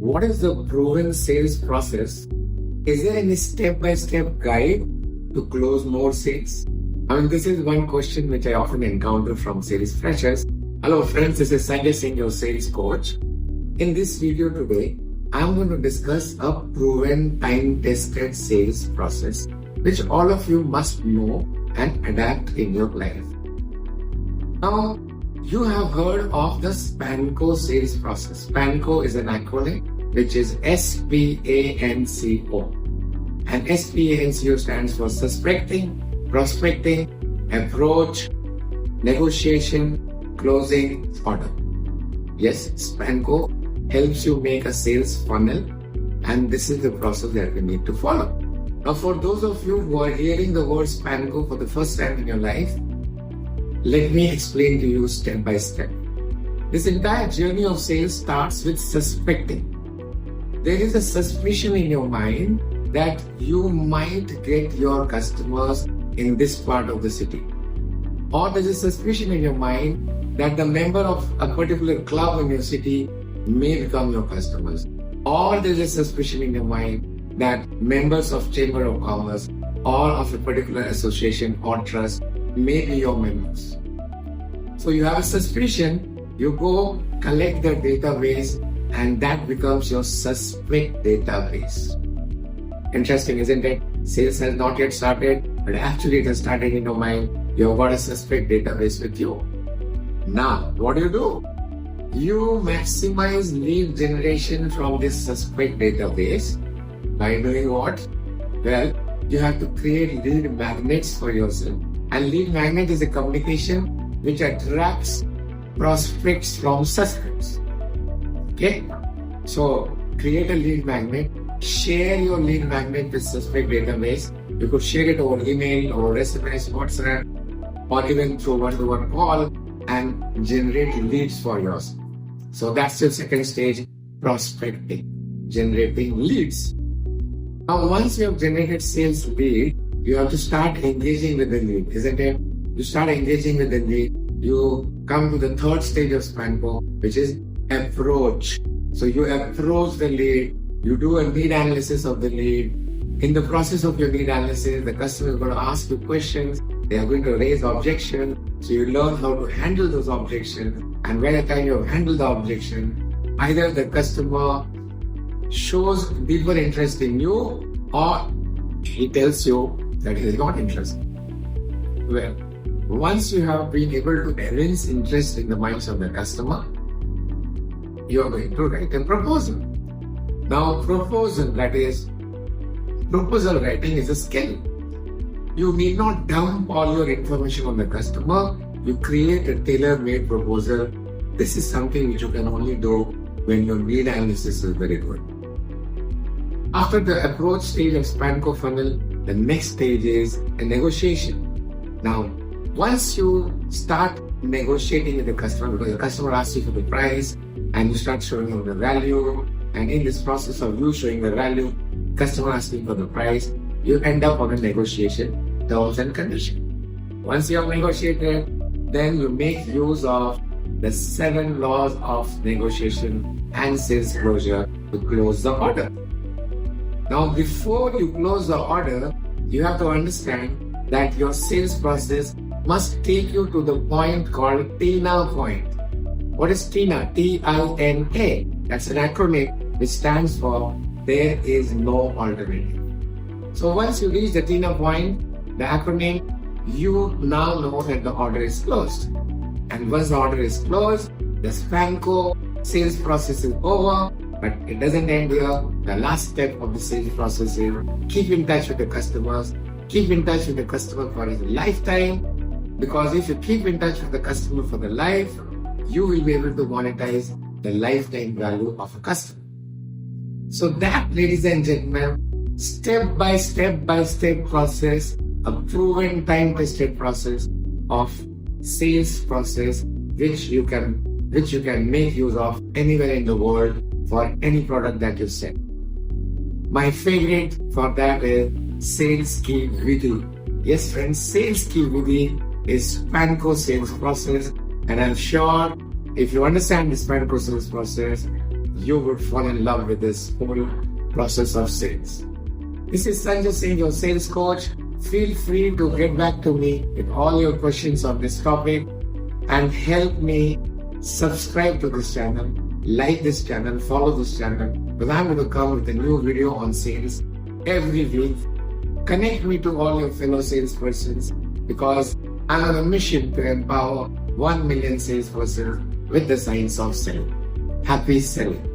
what is the proven sales process? Is there any step-by-step guide to close more sales? This is one question which I often encounter from sales freshers. Hello friends, this is Sanjay Singh, your sales coach. In this video today, I'm going to discuss a proven time-tested sales process which all of you must know and adapt in your life. Now, you have heard of the SPANCO sales process. SPANCO is an acronym which is SPANCO. And SPANCO stands for suspecting, prospecting, approach, negotiation, closing, order. Yes, SPANCO helps you make a sales funnel, and this is the process that we need to follow. Now, for those of you who are hearing the word SPANCO for the first time in your life, let me explain to you step by step. This entire journey of sales starts with suspecting. There is a suspicion in your mind that you might get your customers in this part of the city. Or there's a suspicion in your mind that the member of a particular club in your city may become your customers. Or there's a suspicion in your mind that members of Chamber of Commerce or of a particular association or trust may be your members. So you have a suspicion, you go collect the database, and that becomes your suspect database. Interesting, isn't it? Sales has not yet started, but actually it has started in your mind. You've got a suspect database with you. Now, what do? You maximize lead generation from this suspect database by doing what? Well, you have to create lead magnets for yourself. And lead magnet is a communication which attracts prospects from suspects. Okay? So, create a lead magnet, share your lead magnet with suspect database. You could share it over email, over SMS, WhatsApp, or even through one-to-one call and generate leads for yours. So that's your second stage, prospecting, generating leads. Now, once you have generated sales lead, you have to start engaging with the lead, isn't it? You start engaging with the lead, you come to the third stage of SPANCO, which is approach. So you approach the lead, you do a need analysis of the lead. In the process of your need analysis, the customer is going to ask you questions, they are going to raise objections, so you learn how to handle those objections. And by the time you have handled the objection, either the customer shows deeper interest in you or he tells you that he is not interested. Well, once you have been able to evince interest in the minds of the customer, you are going to write a proposal. Now, proposal writing is a skill. You need not dump all your information on the customer. You create a tailor-made proposal. This is something which you can only do when your need analysis is very good. After the approach stage of SPANCO funnel, the next stage is a negotiation. Now, once you start negotiating with the customer, because the customer asks you for the price and you start showing him the value, and in this process of you showing the value, customer asking for the price, you end up on a negotiation, terms and conditions. Once you have negotiated, then you make use of the 7 laws of negotiation and sales closure to close the order. Now, before you close the order, you have to understand that your sales process must take you to the point called TINA point. What is TINA? T-I-N-A. That's an acronym which stands for there is no alternative. So once you reach the TINA point, the acronym, you now know that the order is closed. And once the order is closed, the SPANCO sales process is over, but it doesn't end here. The last step of the sales process is keep in touch with the customers. Keep in touch with the customer for his lifetime, because if you keep in touch with the customer for the life, you will be able to monetize the lifetime value of a customer. So that, ladies and gentlemen, step by step process, a proven time-tested process of sales process which you can make use of anywhere in the world for any product that you sell. My favorite for that is Sales Ki Vidhi. Yes friends, Sales Ki Vidhi is SPANCO sales process, and I'm sure if you understand the SPANCO sales process, you would fall in love with this whole process of sales. This is Sanjay Singh, your sales coach. Feel free to get back to me with all your questions on this topic and help me subscribe to this channel, like this channel, follow this channel, because I'm going to come with a new video on sales every week. Connect me to all your fellow salespersons because I'm on a mission to empower 1 million salespersons with the science of selling. Happy selling.